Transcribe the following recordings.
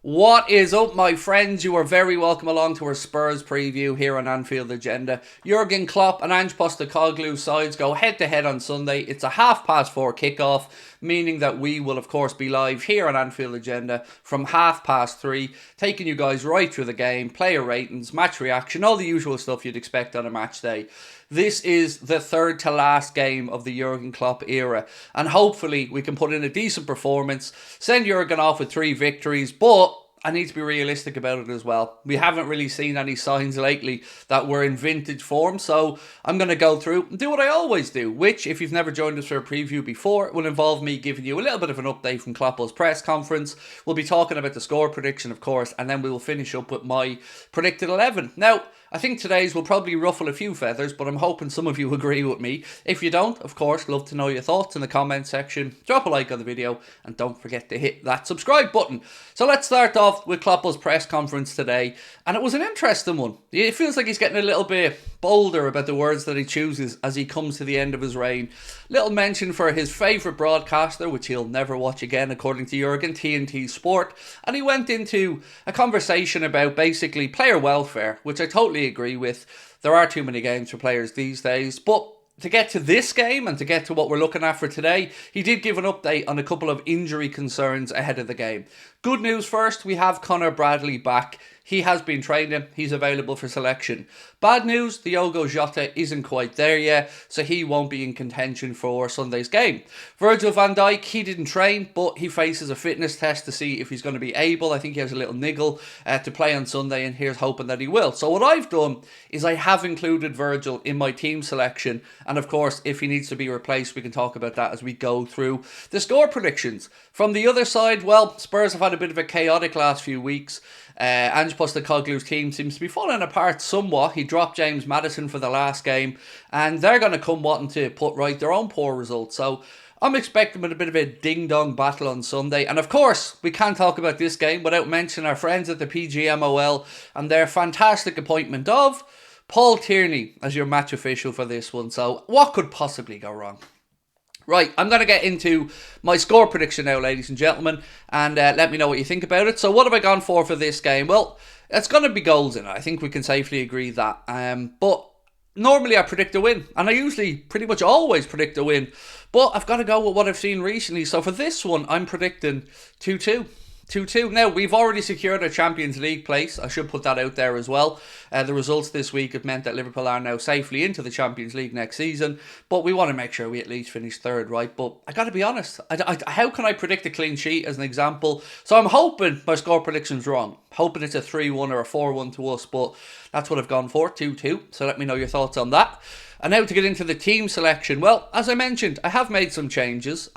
What is up, my friends? You are very welcome along to our Spurs preview here on Anfield Agenda. Jurgen Klopp and Ange Postecoglou sides go head-to-head on Sunday. It's a 4:30 kickoff, meaning that we will, of course, be live here on Anfield Agenda from 3:30, taking you guys right through the game, player ratings, match reaction, all the usual stuff you'd expect on a match day. This is the third to last game of the Jurgen Klopp era, and hopefully we can put in a decent performance, send Jurgen off with 3 victories, but I need to be realistic about it as well. We haven't really seen any signs lately that we're in vintage form, so I'm going to go through and do what I always do, which, if you've never joined us for a preview before, will involve me giving you a little bit of an update from Klopp's press conference. We'll be talking about the score prediction, of course, and then we will finish up with my predicted 11. Now, I think today's will probably ruffle a few feathers, but I'm hoping some of you agree with me. If you don't, of course, love to know your thoughts in the comment section. Drop a like on the video, and don't forget to hit that subscribe button. So let's start off with Klopp's press conference today, and it was an interesting one. It feels like he's getting a little bit bolder about the words that he chooses as he comes to the end of his reign. Little mention for his favourite broadcaster, which he'll never watch again according to Jurgen, TNT Sport, and he went into a conversation about basically player welfare, which I totally agree with. There are too many games for players these days, but to get to this game and to get to what we're looking at for today, he did give an update on a couple of injury concerns ahead of the game. Good news first, we have Conor Bradley back. He has been training, he's available for selection. Bad news, Diogo Jota isn't quite there yet, so he won't be in contention for Sunday's game. Virgil van Dijk, he didn't train, but he faces a fitness test to see if he's going to be able. I think he has a little niggle to play on Sunday, and here's hoping that he will. So what I've done is I have included Virgil in my team selection, and of course, if he needs to be replaced, we can talk about that as we go through the score predictions. From the other side, well, Spurs have had a bit of a chaotic last few weeks. Ange Postecoglou's team seems to be falling apart somewhat. He dropped James Maddison for the last game, and they're going to come wanting to put right their own poor results. So I'm expecting a bit of a ding-dong battle on Sunday. And of course, we can't talk about this game without mentioning our friends at the PGMOL and their fantastic appointment of Paul Tierney as your match official for this one. So what could possibly go wrong? Right, I'm going to get into my score prediction now, ladies and gentlemen, and let me know what you think about it. So what have I gone for this game? Well, it's going to be goals in it. I think we can safely agree that. But normally I predict a win, and I usually pretty much always predict a win. But I've got to go with what I've seen recently. So for this one, I'm predicting 2-2. 2-2. Now, we've already secured a Champions League place. I should put that out there as well. The results this week have meant that Liverpool are now safely into the Champions League next season. But we want to make sure we at least finish third, right? But I got to be honest. How can I predict a clean sheet as an example? So I'm hoping my score prediction's wrong. Hoping it's a 3-1 or a 4-1 to us. But that's what I've gone for, 2-2. So let me know your thoughts on that. And now to get into the team selection. Well, as I mentioned, I have made some changes.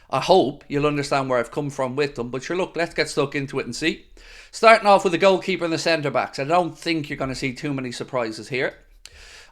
I hope you'll understand where I've come from with them. But sure, look, let's get stuck into it and see. Starting off with the goalkeeper and the centre-backs. I don't think you're going to see too many surprises here.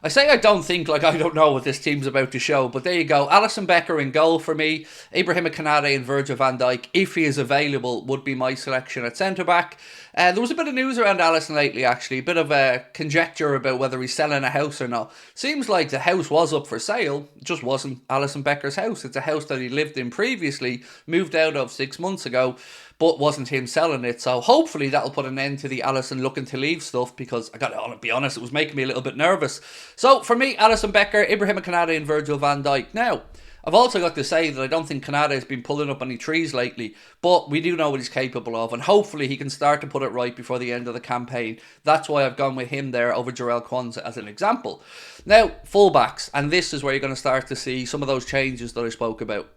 I say I don't think, like I don't know what this team's about to show, but there you go. Alisson Becker in goal for me. Ibrahima Konate and Virgil van Dijk, if he is available, would be my selection at centre-back. There was a bit of news around Alisson lately, actually. A bit of a conjecture about whether he's selling a house or not. Seems like the house was up for sale. It just wasn't Alisson Becker's house. It's a house that he lived in previously, moved out of 6 months ago, but wasn't him selling it. So hopefully that'll put an end to the Alisson looking to leave stuff, because I gotta be honest, it was making me a little bit nervous. So for me, Alisson Becker, Ibrahima Konate and Virgil van Dijk. Now, I've also got to say that I don't think Konate has been pulling up any trees lately, but we do know what he's capable of, and hopefully he can start to put it right before the end of the campaign. That's why I've gone with him there over Jarell Quansah as an example. Now, fullbacks, and this is where you're going to start to see some of those changes that I spoke about.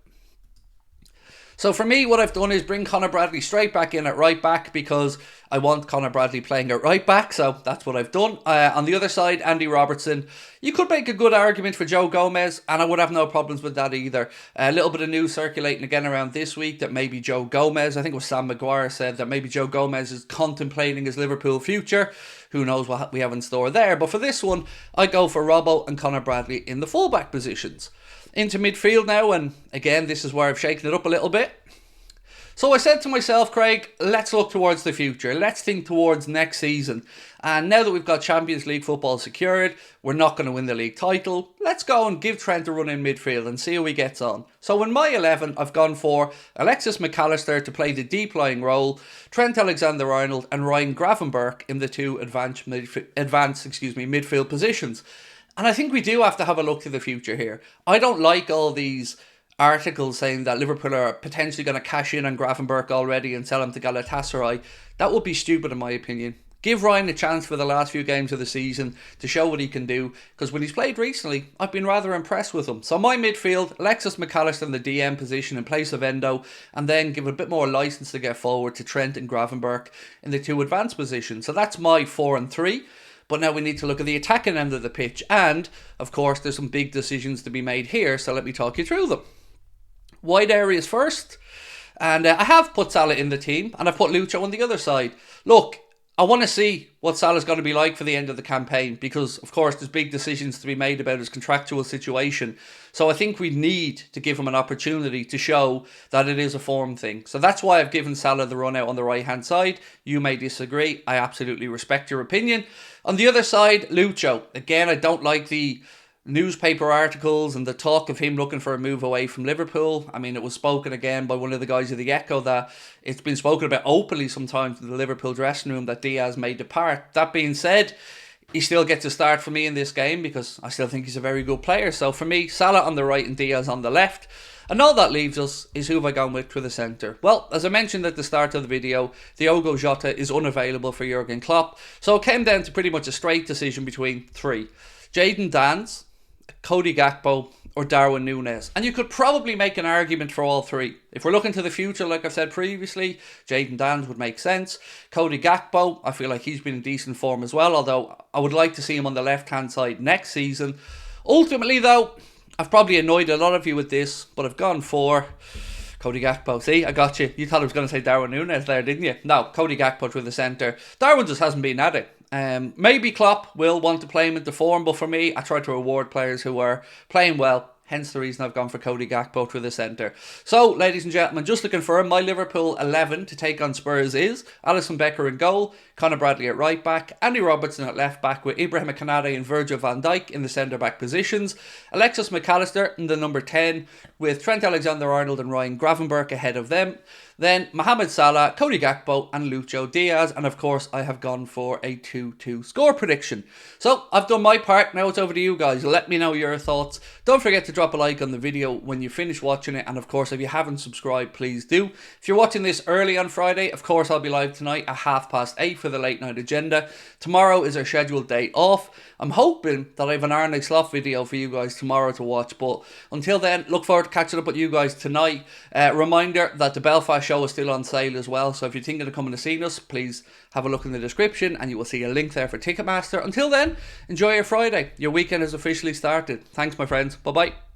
So for me, what I've done is bring Conor Bradley straight back in at right back, because I want Conor Bradley playing at right back, so that's what I've done. On the other side, Andy Robertson. You could make a good argument for Joe Gomez, and I would have no problems with that either. A little bit of news circulating again around this week that maybe Joe Gomez, I think it was Sam Maguire, said that maybe Joe Gomez is contemplating his Liverpool future. Who knows what we have in store there. But for this one, I go for Robbo and Conor Bradley in the fullback positions. Into midfield now, and again, this is where I've shaken it up a little bit. So I said to myself, Craig, let's look towards the future. Let's think towards next season. And now that we've got Champions League football secured, we're not going to win the league title. Let's go and give Trent a run in midfield and see how he gets on. So in my 11, I've gone for Alexis McAllister to play the deep-lying role, Trent Alexander-Arnold and Ryan Gravenberch in the two advanced midfield positions. And I think we do have to have a look to the future here. I don't like all these articles saying that Liverpool are potentially going to cash in on Gravenberch already and sell him to Galatasaray. That would be stupid in my opinion. Give Ryan a chance for the last few games of the season to show what he can do, because when he's played recently, I've been rather impressed with him. So my midfield, Alexis McAllister in the DM position in place of Endo, and then give a bit more licence to get forward to Trent and Gravenberch in the two advanced positions. So that's my 4 and 3. But now we need to look at the attacking end of the pitch, and of course there's some big decisions to be made here, so let me talk you through them. Wide areas first, and I have put Salah in the team and I've put Lucho on the other side. Look, I want to see what Salah's going to be like for the end of the campaign, because of course there's big decisions to be made about his contractual situation. So I think we need to give him an opportunity to show that it is a form thing. So that's why I've given Salah the run out on the right hand side. You may disagree, I absolutely respect your opinion. On the other side, Lucho. Again, I don't like the newspaper articles and the talk of him looking for a move away from Liverpool. I mean, it was spoken again by one of the guys of the Echo that it's been spoken about openly sometimes in the Liverpool dressing room that Diaz may depart. That being said, he still gets a start for me in this game because I still think he's a very good player. So for me, Salah on the right and Diaz on the left. And all that leaves us is who have I gone with for the centre. Well, as I mentioned at the start of the video, Diogo Jota is unavailable for Jurgen Klopp. So it came down to pretty much a straight decision between 3. Jadon Danns, Cody Gakpo or Darwin Núñez. And you could probably make an argument for all 3. If we're looking to the future, like I've said previously, Jadon Danns would make sense. Cody Gakpo, I feel like he's been in decent form as well, although I would like to see him on the left-hand side next season. Ultimately, though, I've probably annoyed a lot of you with this, but I've gone for Cody Gakpo. See, I got you. You thought I was going to say Darwin Núñez there, didn't you? No, Cody Gakpo through the centre. Darwin just hasn't been at it. Maybe Klopp will want to play him into form, but for me, I try to reward players who are playing well. Hence the reason I've gone for Cody Gakpo through the centre. So, ladies and gentlemen, just to confirm, my Liverpool 11 to take on Spurs is Alisson Becker in goal, Conor Bradley at right back, Andy Robertson at left back with Ibrahim Konate and Virgil van Dijk in the centre back positions, Alexis McAllister in the number 10 with Trent Alexander-Arnold and Ryan Gravenberch ahead of them. Then Mohamed Salah, Cody Gakpo and Lucho Diaz. And of course, I have gone for a 2-2 score prediction. So I've done my part. Now it's over to you guys. Let me know your thoughts. Don't forget to drop a like on the video when you finish watching it. And of course, if you haven't subscribed, please do. If you're watching this early on Friday, of course, I'll be live tonight at 8:30 for the late night agenda. Tomorrow is our scheduled day off. I'm hoping that I have an Arne Sloth video for you guys tomorrow to watch. But until then, look forward to catching up with you guys tonight. Reminder that the Belfast show is still on sale as well. So if you're thinking of coming to see us, please have a look in the description and you will see a link there for Ticketmaster. Until then, enjoy your Friday. Your weekend has officially started. Thanks, my friends. Bye-bye.